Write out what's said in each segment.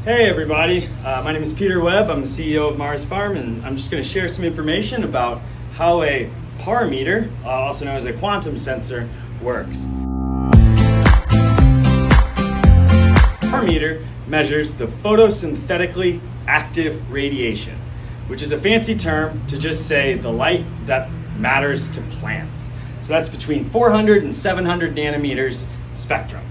Hey everybody, my name is Peter Webb. I'm the CEO of MARSfarm, and I'm just going to share some information about how a PAR meter, also known as a quantum sensor, works. PAR meter measures the photosynthetically active radiation, which is a fancy term to just say the light that matters to plants. So that's between 400 and 700 nanometers spectrum.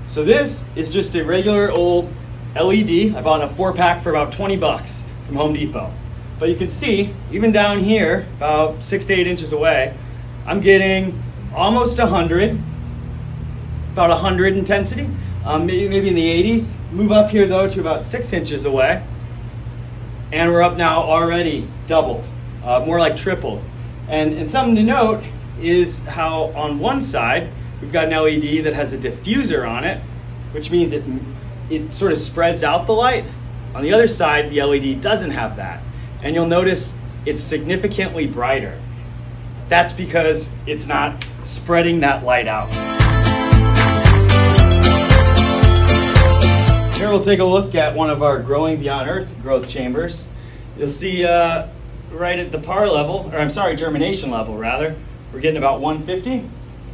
So this is just a regular old LED. I bought a 4-pack for about 20 bucks from Home Depot. But you can see, even down here, about 6 to 8 inches away, I'm getting almost 100, about 100 intensity, maybe in the 80s. Move up here though to about 6 inches away, and we're up now already doubled, more like tripled. And something to note is how on one side, we've got an LED that has a diffuser on it, which means it sort of spreads out the light. On the other side, the LED doesn't have that. And you'll notice it's significantly brighter. That's because it's not spreading that light out. Here we'll take a look at one of our Growing Beyond Earth growth chambers. You'll see right at the PAR level, germination level rather, we're getting about 150.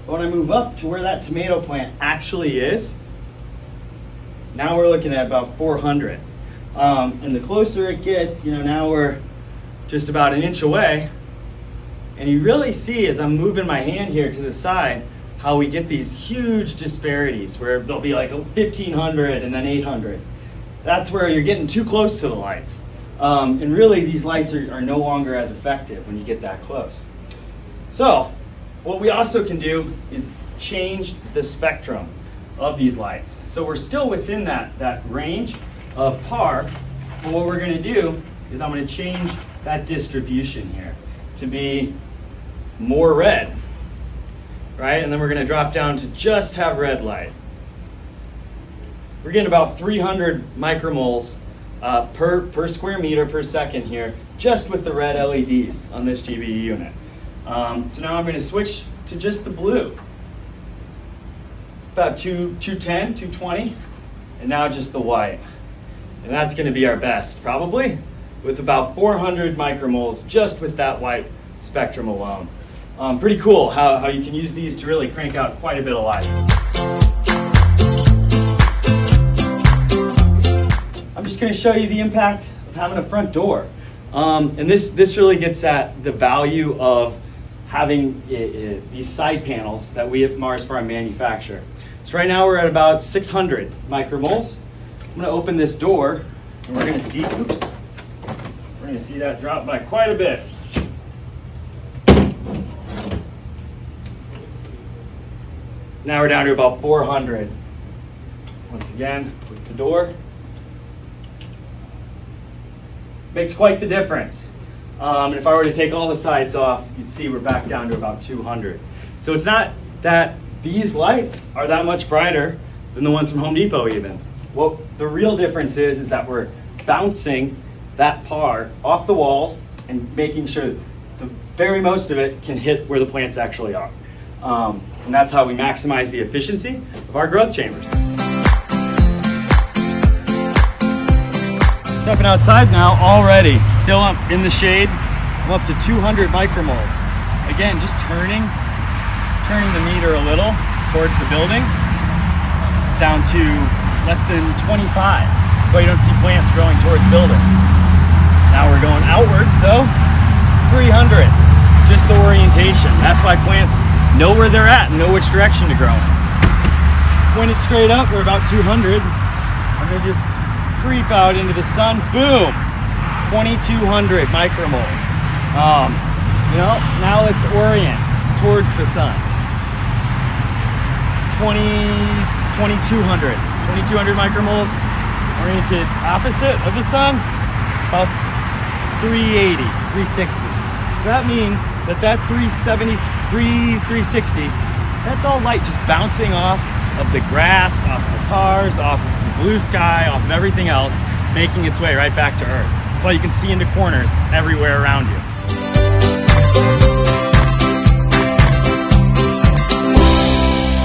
But when I move up to where that tomato plant actually is, now we're looking at about 400. And the closer it gets, now we're just about an inch away. And you really see as I'm moving my hand here to the side, how we get these huge disparities where there'll be like 1,500 and then 800. That's where you're getting too close to the lights. And really these lights are no longer as effective when you get that close. So what we also can do is change the spectrum of these lights. So we're still within that range of PAR, but what we're going to do is I'm going to change that distribution here to be more red, right? And then we're going to drop down to just have red light. We're getting about 300 micromoles per square meter per second here, just with the red LEDs on this GBE unit. So now I'm going to switch to just the blue. About 210, 220, and now just the white. And that's going to be our best, probably, with about 400 micromoles just with that white spectrum alone. Pretty cool how you can use these to really crank out quite a bit of light. I'm just going to show you the impact of having a front door. And this really gets at the value of having these side panels that we at MARSfarm manufacture. So right now we're at about 600 micromoles. I'm going to open this door and we're going to see that drop by quite a bit. Now we're down to about 400. Once again, with the door. Makes quite the difference. And if I were to take all the sides off, you'd see we're back down to about 200. So it's not that these lights are that much brighter than the ones from Home Depot even. What the real difference is that we're bouncing that PAR off the walls and making sure the very most of it can hit where the plants actually are. And that's how we maximize the efficiency of our growth chambers. Stepping outside now already, still up in the shade, I'm up to 200 micromoles. Again, just turning the meter a little towards the building. It's down to less than 25. That's why you don't see plants growing towards buildings. Now we're going outwards though, 300, just the orientation. That's why plants know where they're at and know which direction to grow in. Point it straight up, we're about 200. I'm gonna just creep out into the sun, boom, 2,200 micromoles. Now let's orient towards the sun. 2,200 micromoles, oriented opposite of the sun, about 380, 360. So that means that 370, 360, that's all light just bouncing off of the grass, off of the cars, off of the blue sky, off of everything else, making its way right back to Earth. That's why you can see into corners everywhere around you.